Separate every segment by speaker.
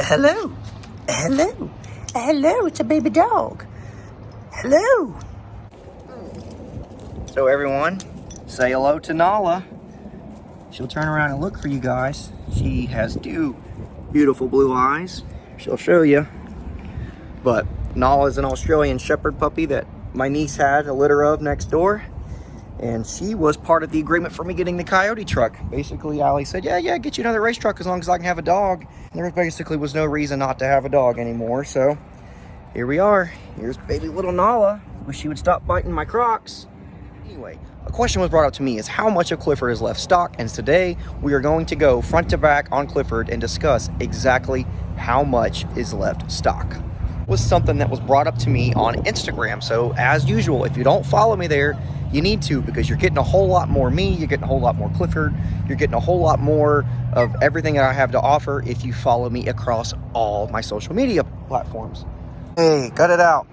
Speaker 1: Hello. Hello. Hello, it's a baby dog. Hello. So everyone, say hello to Nala. She'll turn around and look for you guys. She has two beautiful blue eyes. She'll show you. But Nala is an Australian Shepherd puppy that my niece had a litter of next door. And she was part of the agreement for me getting the Coyote truck. Basically, Allie said, yeah, get you another race truck as long as I can have a dog. And there basically was no reason not to have a dog anymore. So here we are. Here's baby little Nala. Wish she would stop biting my Crocs. Anyway, a question was brought up to me is how much of Clifford is left stock. And today we are going to go front to back on Clifford and discuss exactly how much is left stock. Was something that was brought up to me on Instagram. So as usual, if you don't follow me there, you need to, because you're getting a whole lot more me, you're getting a whole lot more Clifford, you're getting a whole lot more of everything that I have to offer if you follow me across all my social media platforms. Hey, cut it out.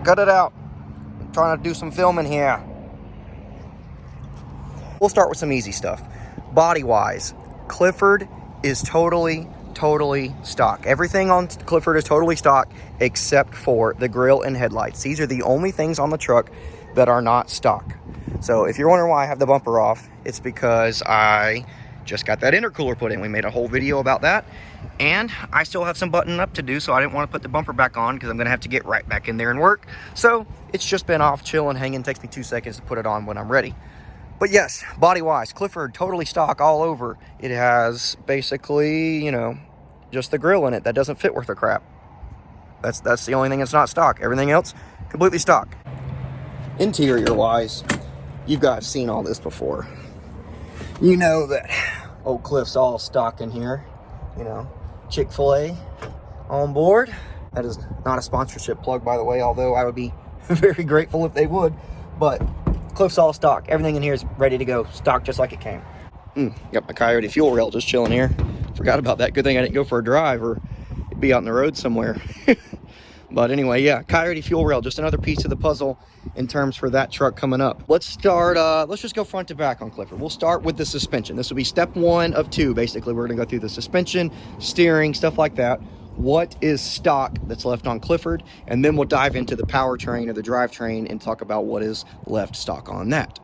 Speaker 1: Cut it out. I'm trying to do some filming here. We'll start with some easy stuff. Body-wise, Clifford is totally stock. Everything on Clifford is totally stock except for the grill and headlights. These are the only things on the truck that are not stock. So if you're wondering why I have the bumper off, it's because I just got that intercooler put in. We made a whole video about that, and I still have some button up to do, so I didn't want to put the bumper back on because I'm gonna have to get right back in there and work. So it's just been off, chilling, hanging. Takes me 2 seconds to put it on when I'm ready. But yes, body-wise, Clifford totally stock all over. It has basically, you know, just the grill in it that doesn't fit worth a crap. That's the only thing that's not stock. Everything else, completely stock. Interior-wise, you guys seen all this before. You know that Oak Cliff's all stock in here. You know, Chick-fil-A on board. That is not a sponsorship plug, by the way, although I would be very grateful if they would. But Cliff's all stock. Everything in here is ready to go. Stock just like it came. Got my Coyote fuel rail just chilling here. Forgot about that. Good thing I didn't go for a drive or it'd be out on the road somewhere. But anyway, yeah, Coyote fuel rail, just another piece of the puzzle in terms for that truck coming up. Let's start, let's just go front to back on Clifford. We'll start with the suspension. This will be step 1 of 2. Basically, we're gonna go through the suspension, steering, stuff like that. What is stock that's left on Clifford? And then we'll dive into the powertrain or the drivetrain and talk about what is left stock on that.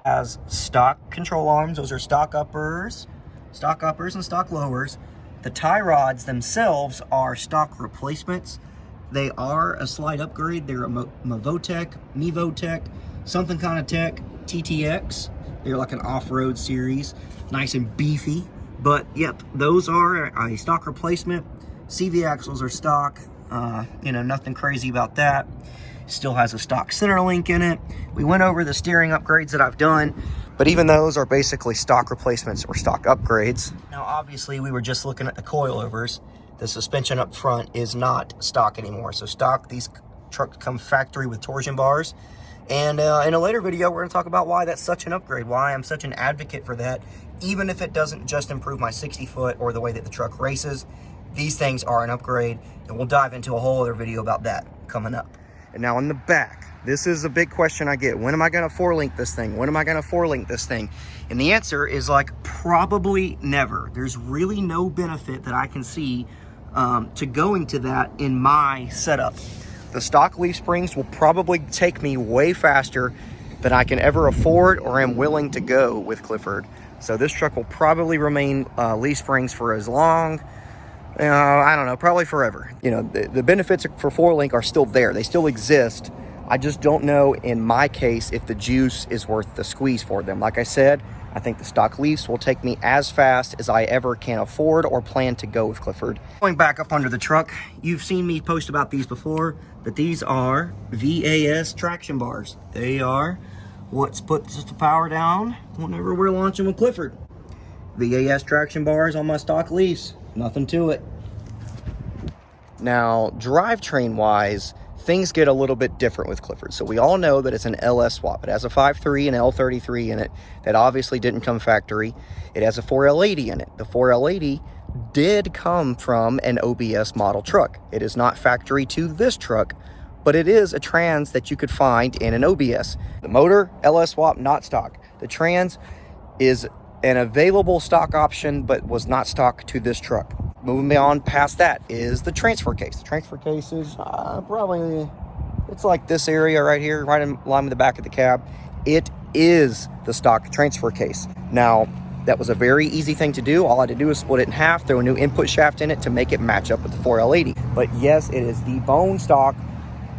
Speaker 1: As stock control arms, those are stock uppers and stock lowers. The tie rods themselves are stock replacements. They are a slight upgrade. They're a Mevotech, something kind of tech, TTX. They're like an off-road series, nice and beefy. But yep, those are a stock replacement. CV axles are stock, you know, nothing crazy about that. Still has a stock center link in it. We went over the steering upgrades that I've done, but even those are basically stock replacements or stock upgrades. Now, obviously, we were just looking at the coilovers. The suspension up front is not stock anymore. So stock, these trucks come factory with torsion bars. And in a later video, we're gonna talk about why that's such an upgrade, why I'm such an advocate for that. Even if it doesn't just improve my 60-foot or the way that the truck races, these things are an upgrade. And we'll dive into a whole other video about that coming up. And now in the back, this is a big question I get. When am I gonna 4-link this thing? When am I gonna 4-link this thing? And the answer is like probably never. There's really no benefit that I can see to going to that in my setup. The stock leaf springs will probably take me way faster than I can ever afford or am willing to go with Clifford. So this truck will probably remain leaf springs for as long, I don't know, probably forever. You know, the benefits for 4-link are still there. They still exist. I just don't know in my case if the juice is worth the squeeze for them. Like I said, I think the stock leafs will take me as fast as I ever can afford or plan to go with Clifford. Going back up under the truck, you've seen me post about these before, but these are VAS traction bars. They are what puts the power down whenever we're launching with Clifford. VAS traction bars on my stock leafs, nothing to it. Now, drivetrain wise, things get a little bit different with Clifford. So we all know that it's an LS swap. It has a 5.3 and L33 in it that obviously didn't come factory. It has a 4L80 in it. The 4L80 did come from an OBS model truck. It is not factory to this truck, but it is a trans that you could find in an OBS. The motor, LS swap, not stock. The trans is an available stock option, but was not stock to this truck. Moving beyond past that is the transfer case. The transfer case is probably, it's like this area right here, right in line with the back of the cab. It is the stock transfer case. Now, that was a very easy thing to do. All I had to do was split it in half, throw a new input shaft in it to make it match up with the 4L80. But yes, it is the bone stock,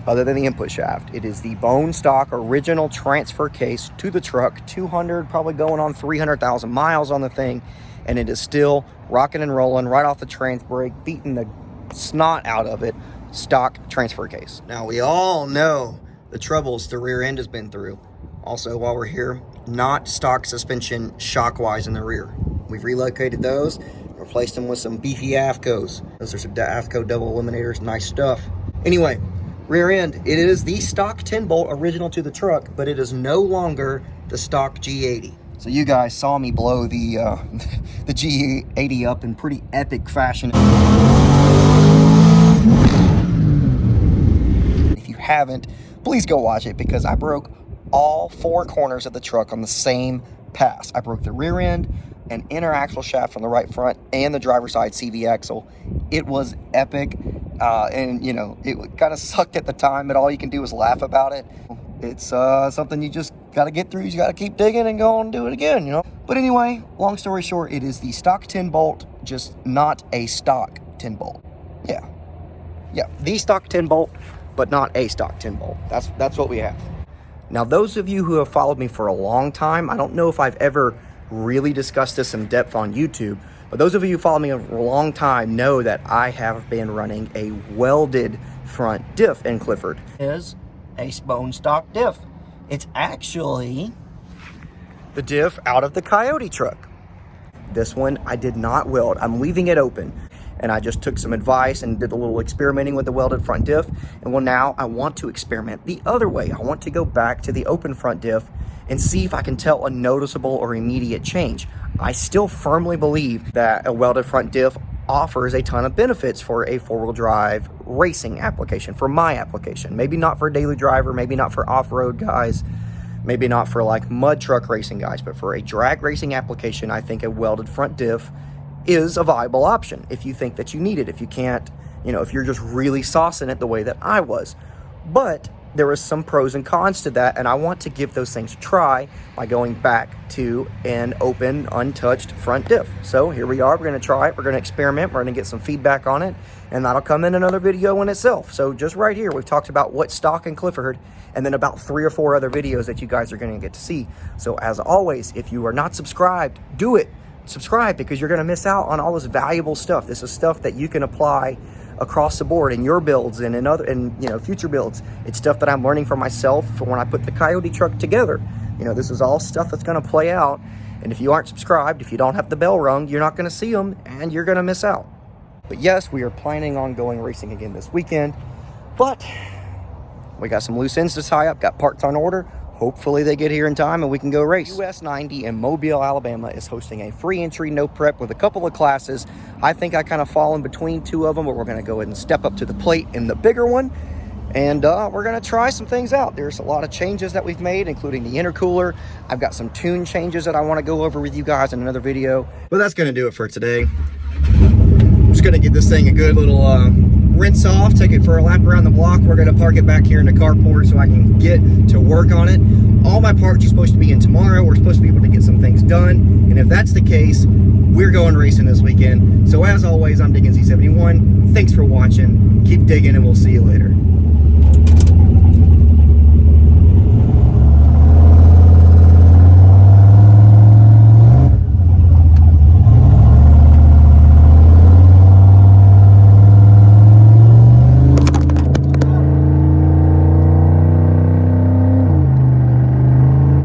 Speaker 1: other than the input shaft. It is the bone stock original transfer case to the truck, 200, probably going on 300,000 miles on the thing. And it is still rocking and rolling right off the trans brake, beating the snot out of it, stock transfer case. Now, we all know the troubles the rear end has been through. Also, while we're here, not stock suspension shock-wise in the rear. We've relocated those, replaced them with some beefy AFCOs. Those are some AFCO double eliminators, nice stuff. Anyway, rear end, it is the stock 10-bolt original to the truck, but it is no longer the stock G80. So you guys saw me blow the the G80 up in pretty epic fashion. If you haven't, please go watch it, because I broke all 4 corners of the truck on the same pass. I broke the rear end, an inner axle shaft on the right front, and the driver's side CV axle. It was epic, and you know, it kind of sucked at the time, but all you can do is laugh about it. It's something you just got to get through. You got to keep digging and go and do it again, you know. But anyway, long story short, it is the stock 10 bolt, just not a stock 10 bolt. Yeah, the stock 10 bolt, but not a stock 10 bolt. That's what we have. Now, those of you who have followed me for a long time, I don't know if I've ever really discussed this in depth on YouTube, but those of you who follow me for a long time know that I have been running a welded front diff in Clifford. It is a bone stock diff. It's actually the diff out of the Coyote truck. This one I did not weld. I'm leaving it open. And I just took some advice and did a little experimenting with the welded front diff. And well, now I want to experiment the other way. I want to go back to the open front diff and see if I can tell a noticeable or immediate change. I still firmly believe that a welded front diff offers a ton of benefits for a 4-wheel drive racing application, for my application. Maybe not for a daily driver, maybe not for off-road guys, maybe not for like mud truck racing guys, but for a drag racing application, I think a welded front diff is a viable option if you think that you need it, if you can't, you know, if you're just really saucing it the way that I was. But there is some pros and cons to that, and I want to give those things a try by going back to an open, untouched front diff. So here we are, we're going to try it, we're going to experiment, we're going to get some feedback on it, and that'll come in another video in itself. So just right here, we've talked about what's stock in Clifford, and then about 3 or 4 other videos that you guys are going to get to see. So as always, if you are not subscribed, do it. Subscribe, because you're going to miss out on all this valuable stuff. This is stuff that you can apply across the board in your builds and in other, and you know, future builds. It's stuff that I'm learning for myself for when I put the Coyote truck together. You know, this is all stuff that's going to play out, and if you aren't subscribed, if you don't have the bell rung, you're not going to see them, and you're going to miss out. But yes, we are planning on going racing again this weekend, but we got some loose ends to tie up, got parts on order. Hopefully they get here in time and we can go race. US 90 in Mobile, Alabama is hosting a free entry, no prep, with a couple of classes. I think I kind of fall in between 2 of them, but we're going to go ahead and step up to the plate in the bigger one. And we're going to try some things out. There's a lot of changes that we've made, including the intercooler. I've got some tune changes that I want to go over with you guys in another video. But that's going to do it for today. I'm just going to give this thing a good little rinse off, take it for a lap around the block. We're going to park it back here in the carport so I can get to work on it. All my parts are supposed to be in tomorrow. We're supposed to be able to get some things done. And if that's the case, we're going racing this weekend. So as always, I'm Diggins Z71. Thanks for watching. Keep digging, and we'll see you later.